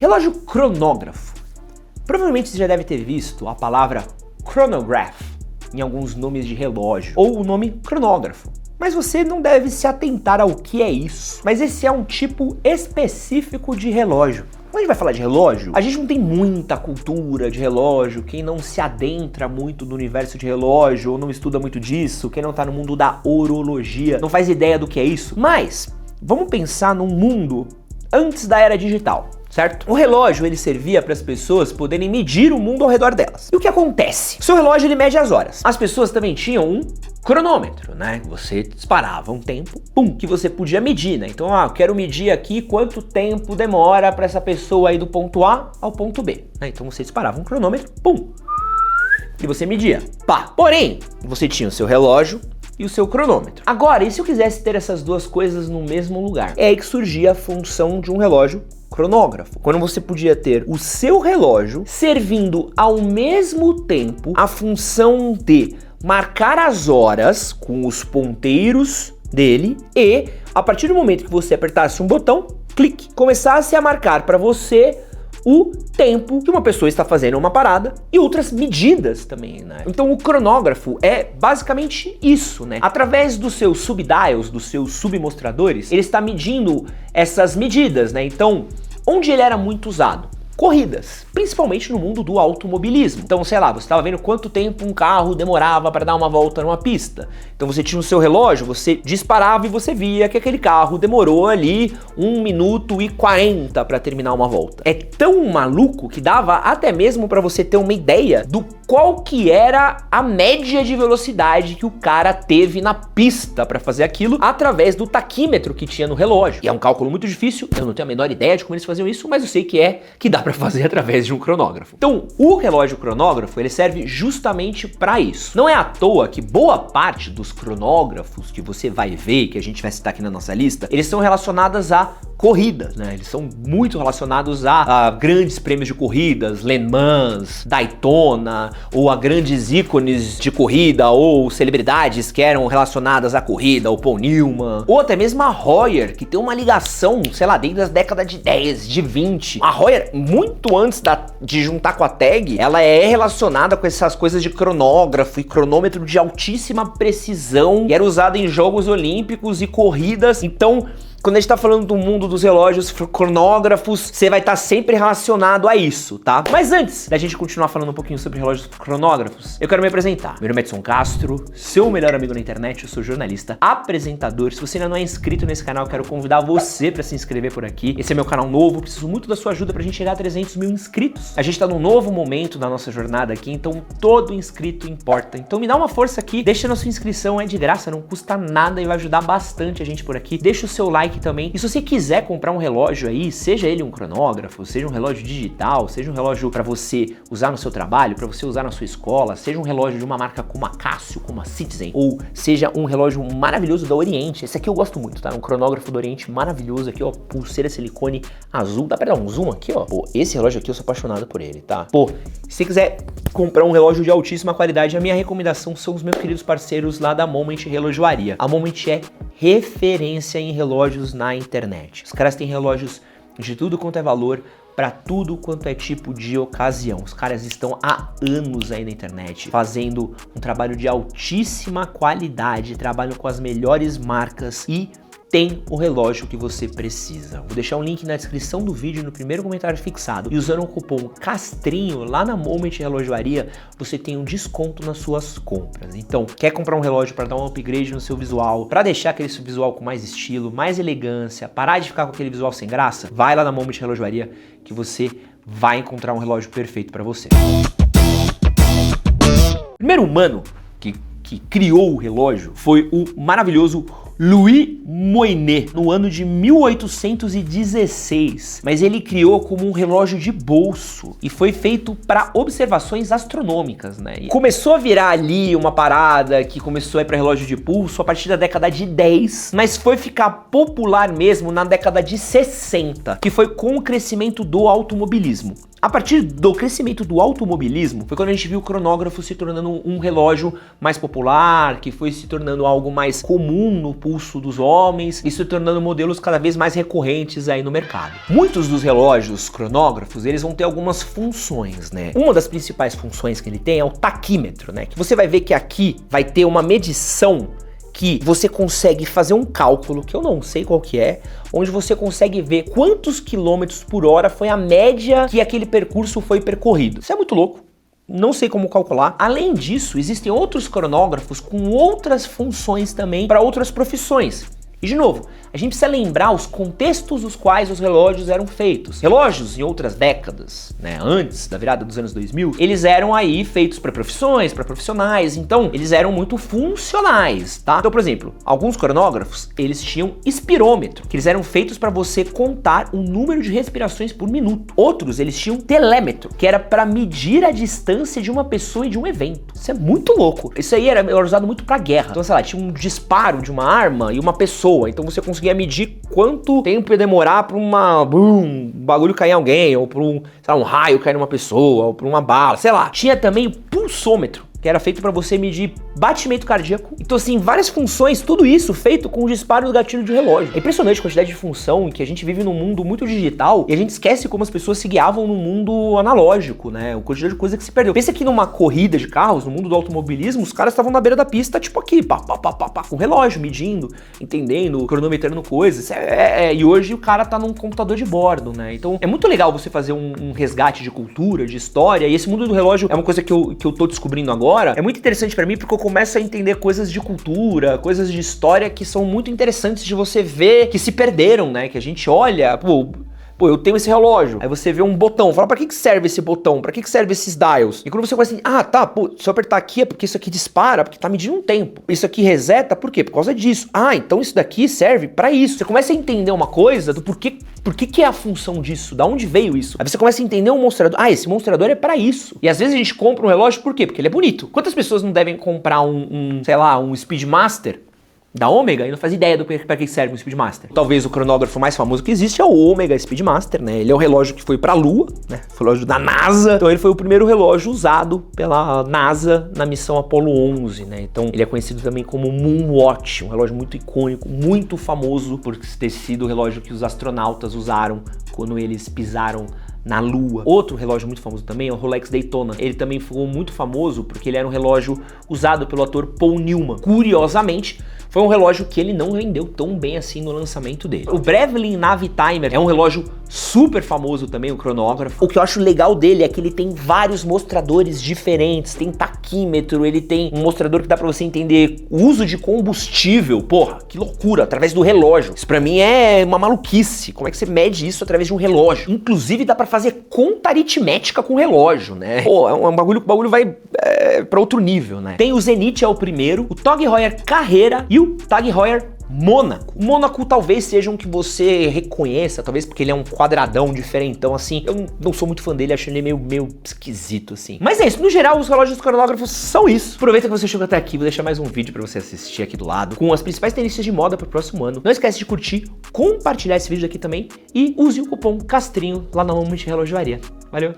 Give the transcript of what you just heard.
Relógio cronógrafo. Provavelmente você já deve ter visto a palavra chronograph em alguns nomes de relógio, ou o nome cronógrafo. Mas você não deve se atentar ao que é isso. Mas esse é um tipo específico de relógio. Quando a gente vai falar de relógio, a gente não tem muita cultura de relógio. Quem não se adentra muito no universo de relógio, ou não estuda muito disso, quem não tá no mundo da horologia, não faz ideia do que é isso. Mas vamos pensar num mundo antes da era digital, certo? O relógio, ele servia para as pessoas poderem medir o mundo ao redor delas. E o que acontece? O seu relógio, ele mede as horas. As pessoas também tinham um cronômetro, né? Você disparava um tempo, pum, que você podia medir, né? Então, eu quero medir aqui quanto tempo demora para essa pessoa ir do ponto A ao ponto B, né? Então você disparava um cronômetro, pum, e você media, pá. Porém, você tinha o seu relógio e o seu cronômetro. Agora, e se eu quisesse ter essas duas coisas no mesmo lugar? É aí que surgia a função de um relógio cronógrafo, quando você podia ter o seu relógio servindo ao mesmo tempo a função de marcar as horas com os ponteiros dele e, a partir do momento que você apertasse um botão, clique, começasse a marcar para você o tempo que uma pessoa está fazendo uma parada e outras medidas também, né? Então o cronógrafo é basicamente isso, né? Através dos seus subdials, dos seus submostradores, ele está medindo essas medidas, né? Então, onde ele era muito usado? Corridas, principalmente no mundo do automobilismo. Então, sei lá, você estava vendo quanto tempo um carro demorava para dar uma volta numa pista. Então você tinha o seu relógio, você disparava e você via que aquele carro demorou ali 1 minuto e 40 para terminar uma volta. É tão maluco que dava até mesmo para você ter uma ideia do qual que era a média de velocidade que o cara teve na pista para fazer aquilo através do taquímetro que tinha no relógio. E é um cálculo muito difícil, eu não tenho a menor ideia de como eles faziam isso, mas eu sei que dá para fazer através de um cronógrafo. Então, o relógio cronógrafo, ele serve justamente para isso. Não é à toa que boa parte dos cronógrafos que você vai ver, que a gente vai citar aqui na nossa lista, eles são relacionados a corridas, né? Eles são muito relacionados a grandes prêmios de corridas, Le Mans, Daytona, ou a grandes ícones de corrida, ou celebridades que eram relacionadas à corrida, o Paul Newman, ou até mesmo a Heuer, que tem uma ligação, sei lá, desde as décadas de 10, de 20. A Heuer, muito antes de juntar com a tag, ela é relacionada com essas coisas de cronógrafo e cronômetro de altíssima precisão, e era usada em Jogos Olímpicos e corridas. Então, quando a gente tá falando do mundo dos relógios cronógrafos, você vai estar sempre relacionado a isso, tá? Mas antes da gente continuar falando um pouquinho sobre relógios cronógrafos, eu quero me apresentar. Meu nome é Edson Castro, seu melhor amigo na internet, eu sou jornalista, apresentador. Se você ainda não é inscrito nesse canal, eu quero convidar você para se inscrever por aqui. Esse é meu canal novo, preciso muito da sua ajuda pra gente chegar a 300 mil inscritos. A gente tá num novo momento da nossa jornada aqui, então todo inscrito importa. Então me dá uma força aqui, deixa a sua inscrição, é de graça, não custa nada e vai ajudar bastante a gente por aqui. Deixa o seu like também. E se você quiser comprar um relógio aí, seja ele um cronógrafo, seja um relógio digital, seja um relógio para você usar no seu trabalho, para você usar na sua escola, seja um relógio de uma marca como a Casio, como a Citizen, ou seja um relógio maravilhoso da Oriente. Esse aqui eu gosto muito, tá? Um cronógrafo do Oriente maravilhoso aqui, ó, pulseira silicone azul. Dá pra dar um zoom aqui, ó? Pô, esse relógio aqui eu sou apaixonado por ele, tá? Pô, se você quiser comprar um relógio de altíssima qualidade, a minha recomendação são os meus queridos parceiros lá da Moment Relojoaria. A Moment é referência em relógios na internet. Os caras têm relógios de tudo quanto é valor, para tudo quanto é tipo de ocasião. Os caras estão há anos aí na internet fazendo um trabalho de altíssima qualidade, trabalham com as melhores marcas e tem o relógio que você precisa. Vou deixar um link na descrição do vídeo, no primeiro comentário fixado. E usando o cupom CASTRINHO lá na Moment Relojoaria, você tem um desconto nas suas compras. Então, quer comprar um relógio para dar um upgrade no seu visual, para deixar aquele seu visual com mais estilo, mais elegância, parar de ficar com aquele visual sem graça? Vai lá na Moment Relojoaria que você vai encontrar um relógio perfeito para você. O primeiro humano que criou o relógio foi o maravilhoso Louis Moinet, no ano de 1816, mas ele criou como um relógio de bolso e foi feito para observações astronômicas, né? E começou a virar ali uma parada que começou a ir para relógio de pulso a partir da década de 10, mas foi ficar popular mesmo na década de 60, que foi com o crescimento do automobilismo. A partir do crescimento do automobilismo, foi quando a gente viu o cronógrafo se tornando um relógio mais popular, que foi se tornando algo mais comum no pulso dos homens e se tornando modelos cada vez mais recorrentes aí no mercado. Muitos dos relógios cronógrafos, eles vão ter algumas funções, né? Uma das principais funções que ele tem é o taquímetro, né? Que você vai ver que aqui vai ter uma medição que você consegue fazer um cálculo, que eu não sei qual que é, onde você consegue ver quantos quilômetros por hora foi a média que aquele percurso foi percorrido. Isso é muito louco. Não sei como calcular. Além disso, existem outros cronógrafos com outras funções também para outras profissões. E de novo, a gente precisa lembrar os contextos nos quais os relógios eram feitos. Relógios em outras décadas, né, antes da virada dos anos 2000, eles eram aí feitos para profissões, para profissionais, então eles eram muito funcionais, tá? Então, por exemplo, alguns cronógrafos, eles tinham espirômetro, que eles eram feitos para você contar o número de respirações por minuto. Outros, eles tinham telêmetro, que era para medir a distância de uma pessoa e de um evento. Isso é muito louco. Isso aí era usado muito para guerra. Então, sei lá, tinha um disparo de uma arma e uma pessoa. Então você conseguia medir quanto tempo ia demorar para um bagulho cair em alguém, ou para sei lá, um raio cair numa pessoa, ou para uma bala, sei lá. Tinha também o pulsômetro, que era feito para você medir batimento cardíaco. Então assim, várias funções, tudo isso feito com o disparo do gatilho de relógio. É impressionante a quantidade de função que a gente vive num mundo muito digital e a gente esquece como as pessoas se guiavam no mundo analógico, né? A quantidade de coisa que se perdeu. Pensa que numa corrida de carros, no mundo do automobilismo, os caras estavam na beira da pista, tipo aqui, pá, com o relógio, medindo, entendendo, cronometrando coisas. E hoje o cara tá num computador de bordo, né? Então é muito legal você fazer um resgate de cultura, de história, e esse mundo do relógio é uma coisa que eu tô descobrindo agora. É muito interessante pra mim porque eu começo a entender coisas de cultura, coisas de história que são muito interessantes de você ver que se perderam, né? Que a gente olha, pô, eu tenho esse relógio. Aí você vê um botão, fala, pra que serve esse botão? Pra que serve esses dials? E quando você começa assim, se eu apertar aqui é porque isso aqui dispara, porque tá medindo um tempo. Isso aqui reseta, por quê? Por causa disso. Então isso daqui serve pra isso. Você começa a entender uma coisa do por que é a função disso, da onde veio isso. Aí você começa a entender um mostrador. Esse mostrador é pra isso. E às vezes a gente compra um relógio por quê? Porque ele é bonito. Quantas pessoas não devem comprar sei lá, um Speedmaster da Omega e não faz ideia para que serve um Speedmaster? Talvez o cronógrafo mais famoso que existe é o Omega Speedmaster, né? Ele é o relógio que foi pra Lua, né? Foi o relógio da NASA. Então ele foi o primeiro relógio usado pela NASA na missão Apollo 11, né? Então ele é conhecido também como Moonwatch, um relógio muito icônico, muito famoso por ter sido o relógio que os astronautas usaram quando eles pisaram na Lua. Outro relógio muito famoso também é o Rolex Daytona. Ele também ficou muito famoso porque ele era um relógio usado pelo ator Paul Newman. Curiosamente, foi um relógio que ele não vendeu tão bem assim no lançamento dele. O Breitling Navitimer é um relógio super famoso também, o cronógrafo. O que eu acho legal dele é que ele tem vários mostradores diferentes, tem taquímetro, ele tem um mostrador que dá pra você entender o uso de combustível. Porra, que loucura, através do relógio. Isso pra mim é uma maluquice. Como é que você mede isso através de um relógio? Inclusive dá pra fazer conta aritmética com o relógio, né? Pô, o bagulho vai pra outro nível, né? Tem o Zenith, é o primeiro, o Tag Heuer Carrera e o Tag Heuer Mônaco. O Mônaco talvez seja um que você reconheça, talvez porque ele é um quadradão diferentão assim. Eu não sou muito fã dele, acho ele meio esquisito assim. Mas é isso, no geral os relógios dos cronógrafos são isso. Aproveita que você chegou até aqui, vou deixar mais um vídeo pra você assistir aqui do lado, com as principais tendências de moda pro próximo ano. Não esquece de curtir, compartilhar esse vídeo aqui também e use o cupom CASTRINHO lá na Moment Relojoaria. Valeu!